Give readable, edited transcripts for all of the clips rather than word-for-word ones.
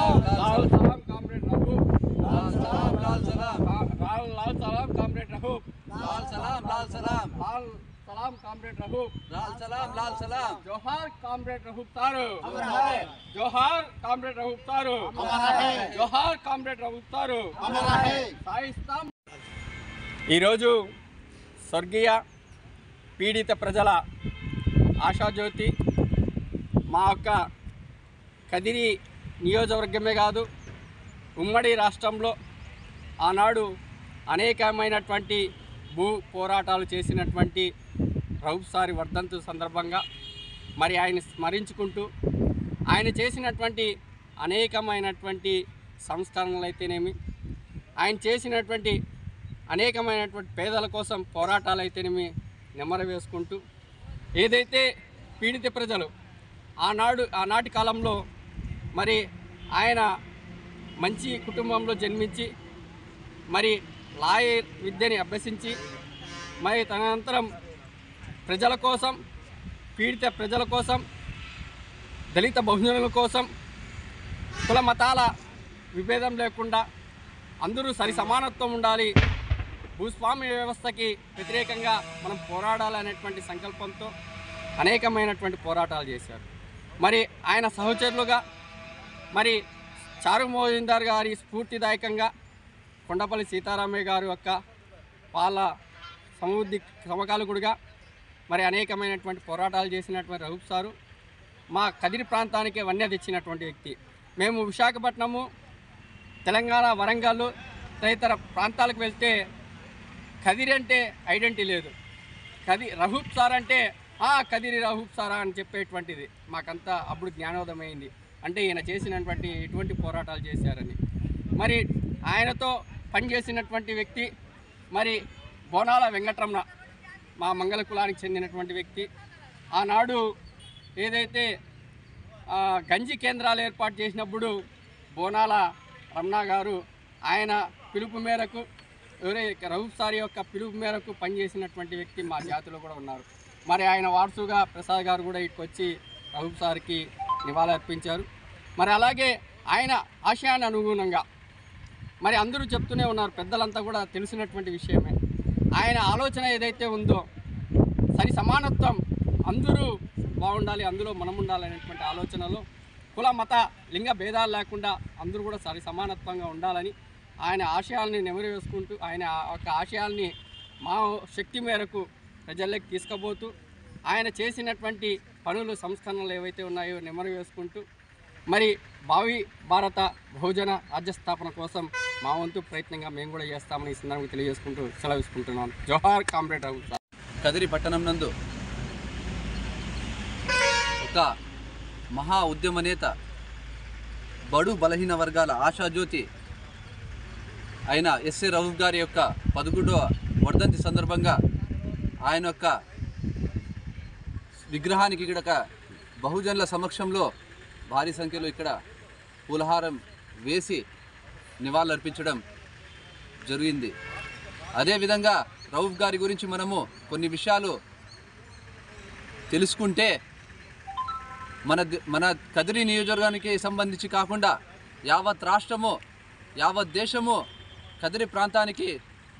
लाल सलाम कॉमरेड रहूब, लाल सलाम लाल सलाम, लाल सलाम कॉमरेड रहूब, लाल सलाम लाल सलाम, लाल सलाम कॉमरेड रहूब, लाल सलाम लाल सलाम। जोहार कॉमरेड रहूब तारो, अमर है। जोहार कॉमरेड रहूब तारो, अमर है। जोहार कॉमरेड रहूब तारो, अमर है। సాయిస్తాం। ఈరోజు స్వర్గీయ పీడిత ప్రజల ఆశాజ్యోతి మా యొక్క కదిరి నియోజకవర్గమే కాదు ఉమ్మడి రాష్ట్రంలో ఆనాడు అనేకమైనటువంటి భూ పోరాటాలు చేసినటువంటి రౌఫ్ సారి వర్ధంతి సందర్భంగా మరి ఆయన స్మరించుకుంటూ ఆయన చేసినటువంటి అనేకమైనటువంటి సంస్కరణలు అయితేనేమి, ఆయన చేసినటువంటి అనేకమైనటువంటి పేదల కోసం పోరాటాలు అయితేనేమి నెమరు వేసుకుంటూ ఏదైతే పీడిత ప్రజలు ఆనాటి కాలంలో మరి ఆయన మంచి కుటుంబంలో జన్మించి మరి లాయర్ విద్యని అభ్యసించి మరి తదనంతరం ప్రజల కోసం, పీడిత ప్రజల కోసం, దళిత బహుజనుల కోసం కుల మతాల విభేదం లేకుండా అందరూ సరి సమానత్వం ఉండాలి, భూస్వామ్య వ్యవస్థకి వ్యతిరేకంగా మనం పోరాడాలనేటువంటి సంకల్పంతో అనేకమైనటువంటి పోరాటాలు చేశారు. మరి ఆయన సహచరులుగా మరి చారు మోజిందార్ గారి స్ఫూర్తిదాయకంగా కొండపల్లి సీతారామయ్య గారు యొక్క వాళ్ళ సమకాలికుడిగా మరి అనేకమైనటువంటి పోరాటాలు చేసినటువంటి రౌఫ్ సారు మా కదిరి ప్రాంతానికి వన్య తెచ్చినటువంటి వ్యక్తి. మేము విశాఖపట్నము, తెలంగాణ, వరంగల్ తదితర ప్రాంతాలకు వెళ్తే కదిరి అంటే ఐడెంటిటీ లేదు. రౌఫ్ సార్ అంటే కదిరి రౌఫ్ సారా అని చెప్పేటువంటిది మాకంతా అప్పుడు జ్ఞానోదయమైంది. అంటే ఈయన చేసినటువంటి ఎటువంటి పోరాటాలు చేశారని. మరి ఆయనతో పనిచేసినటువంటి వ్యక్తి మరి బోనాల వెంకటరమణ, మా మంగళ కులానికి చెందినటువంటి వ్యక్తి. ఆనాడు ఏదైతే గంజి కేంద్రాలు ఏర్పాటు చేసినప్పుడు బోనాల రమణ గారు ఆయన పిలుపు మేరకు, రౌఫ్ సార్ యొక్క పిలుపు మేరకు పనిచేసినటువంటి వ్యక్తి మా జాతిలో కూడా ఉన్నారు. మరి ఆయన వారసుగా ప్రసాద్ గారు కూడా ఇక్కడికి వచ్చి రౌఫ్ సార్కి నివాళులర్పించారు. మరి అలాగే ఆయన ఆశయాన్ని అనుగుణంగా మరి అందరూ చెప్తూనే ఉన్నారు, పెద్దలంతా కూడా తెలిసినటువంటి విషయమే. ఆయన ఆలోచన ఏదైతే ఉందో సరి సమానత్వం, అందరూ బాగుండాలి, అందులో మనం ఉండాలి అనేటువంటి ఆలోచనలో కుల మత లింగ భేదాలు లేకుండా అందరూ కూడా సరి సమానత్వంగా ఉండాలని ఆయన ఆశయాల్ని నెమరు వేసుకుంటూ ఆయన యొక్క ఆశయాల్ని మా శక్తి మేరకు ప్రజల్లోకి తీసుకుపోతూ ఆయన చేసినటువంటి పనులు, సంస్కరణలు ఏవైతే ఉన్నాయో నెమరు వేసుకుంటూ మరి భావి భారత బహుజన రాజ్యస్థాపన కోసం మా వంతు ప్రయత్నంగా మేము కూడా చేస్తామని ఈ సందర్భంగా తెలియజేసుకుంటూ సెలవిసుకుంటున్నాను. జోహార్ కామ్రేడ్ రౌఫ్ సార్. కదిరి పట్టణం నందు ఒక మహా ఉద్యమ నేత, బడు బలహీన వర్గాల ఆశాజ్యోతి అయిన ఎస్ఏ రౌఫ్ గారి యొక్క 11వ వర్ధంతి సందర్భంగా ఆయన యొక్క విగ్రహానికి ఇక్కడ బహుజనుల సమక్షంలో భారీ సంఖ్యలో ఇక్కడ పూలహారం వేసి నివాళులర్పించడం జరిగింది. అదేవిధంగా రౌఫ్ గారి గురించి మనము కొన్ని విషయాలు తెలుసుకుంటే మన కదిరి నియోజకవర్గానికి సంబంధించి కాకుండా యావత్ రాష్ట్రము, యావత్ దేశము కదిరి ప్రాంతానికి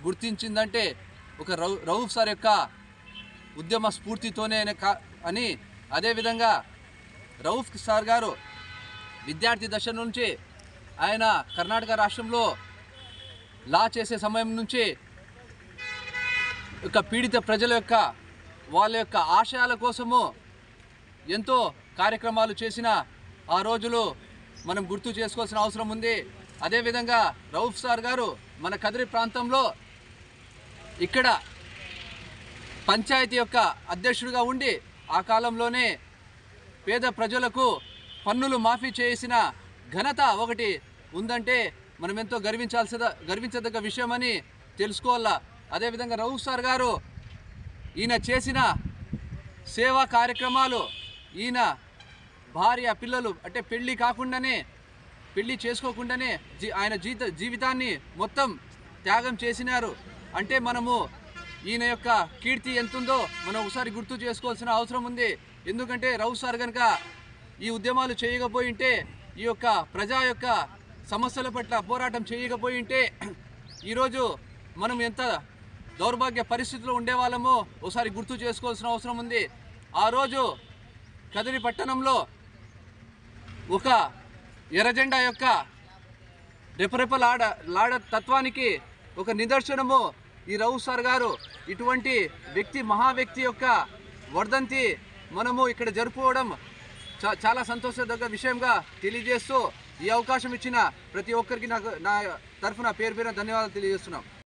గుర్తించిందంటే ఒక రౌఫ్ సార్ యొక్క ఉద్యమ స్ఫూర్తితోనే అని. అదేవిధంగా రౌఫ్ సార్ గారు విద్యార్థి దశ నుంచి ఆయన కర్ణాటక రాష్ట్రంలో లా చేసే సమయం నుంచి ఒక పీడిత ప్రజల యొక్క వాళ్ళ యొక్క ఆశయాల కోసము ఎంతో కార్యక్రమాలు చేసిన ఆ రోజులు మనం గుర్తు చేసుకోవాల్సిన అవసరం ఉంది. అదేవిధంగా రౌఫ్ సార్ గారు మన కదిరి ప్రాంతంలో ఇక్కడ పంచాయతీ యొక్క అధ్యక్షుడిగా ఉండి ఆ కాలంలోనే పేద ప్రజలకు పన్నులు మాఫీ చేసిన ఘనత ఒకటి ఉందంటే మనం ఎంతో గర్వించదగ్గ విషయమని తెలుసుకోవాలా. అదేవిధంగా రౌఫ్ సార్ గారు ఈయన చేసిన సేవా కార్యక్రమాలు, ఈయన భార్య పిల్లలు అంటే పెళ్ళి చేసుకోకుండానే ఆయన జీవితాన్ని మొత్తం త్యాగం చేసినారు. అంటే మనము ఈయన యొక్క కీర్తి ఎంతుందో మనం ఒకసారి గుర్తు చేసుకోవాల్సిన అవసరం ఉంది. ఎందుకంటే రౌఫ్ సార్ కనుక ఈ ఉద్యమాలు చేయకపోయింటే ఈ యొక్క ప్రజా యొక్క సమస్యల పట్ల పోరాటం చేయకపోయి ఉంటే ఈరోజు మనం ఎంత దౌర్భాగ్య పరిస్థితుల్లో ఉండేవాళ్ళమో ఒకసారి గుర్తు చేసుకోవాల్సిన అవసరం ఉంది. ఆ రోజు కదిరి పట్టణంలో ఒక ఎర్రజెండా యొక్క రెపరెపలాడ తత్వానికి ఒక నిదర్శనము ఈ రౌఫ్ సార్ గారు. ఇటువంటి వ్యక్తి, మహా వ్యక్తి యొక్క వర్ధంతి మనము ఇక్కడ జరుపుకోవడం చాలా సంతోషదగ్గ విషయంగా తెలియజేస్తూ ఈ అవకాశం ఇచ్చిన ప్రతి ఒక్కరికి నా తరఫున పేరు ధన్యవాదాలు తెలియజేస్తున్నాం.